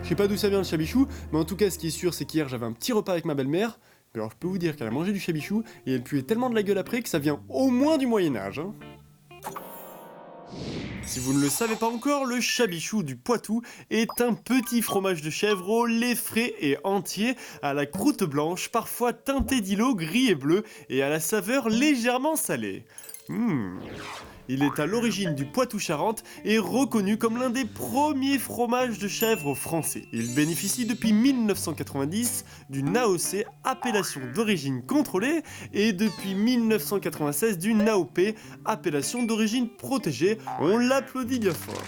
Je sais pas d'où ça vient le chabichou, mais en tout cas, ce qui est sûr, c'est qu'hier j'avais un petit repas avec ma belle-mère. Alors je peux vous dire qu'elle a mangé du chabichou et elle puait tellement de la gueule après que ça vient au moins du Moyen-Âge. Hein. Si vous ne le savez pas encore, le chabichou du Poitou est un petit fromage de chèvre au lait frais et entier, à la croûte blanche, parfois teinté d'îlots gris et bleu, et à la saveur légèrement salée. Il est à l'origine du Poitou-Charentes et reconnu comme l'un des premiers fromages de chèvre français. Il bénéficie depuis 1990 d'une AOC, appellation d'origine contrôlée, et depuis 1996 d'une AOP, appellation d'origine protégée. On l'applaudit bien fort.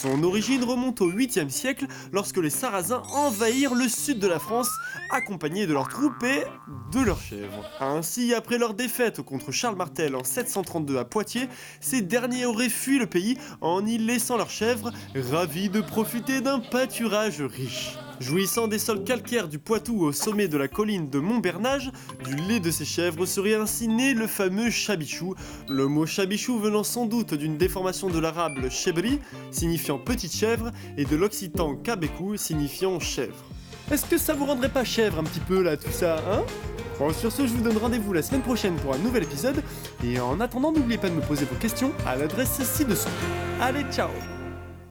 Son origine remonte au 8e siècle lorsque les Sarrasins envahirent le sud de la France, accompagnés de leurs troupes et de leurs chèvres. Ainsi, après leur défaite contre Charles Martel en 732 à Poitiers, ces derniers auraient fui le pays en y laissant leurs chèvres, ravis de profiter d'un pâturage riche. Jouissant des sols calcaires du Poitou au sommet de la colline de Montbernage, du lait de ces chèvres serait ainsi né le fameux chabichou, le mot chabichou venant sans doute d'une déformation de l'arabe chebri, signifiant petite chèvre, et de l'occitan kabékou, signifiant chèvre. Est-ce que ça vous rendrait pas chèvre un petit peu là tout ça, hein? Bon, sur ce, je vous donne rendez-vous la semaine prochaine pour un nouvel épisode, et en attendant, n'oubliez pas de me poser vos questions à l'adresse ci-dessous. Allez, ciao!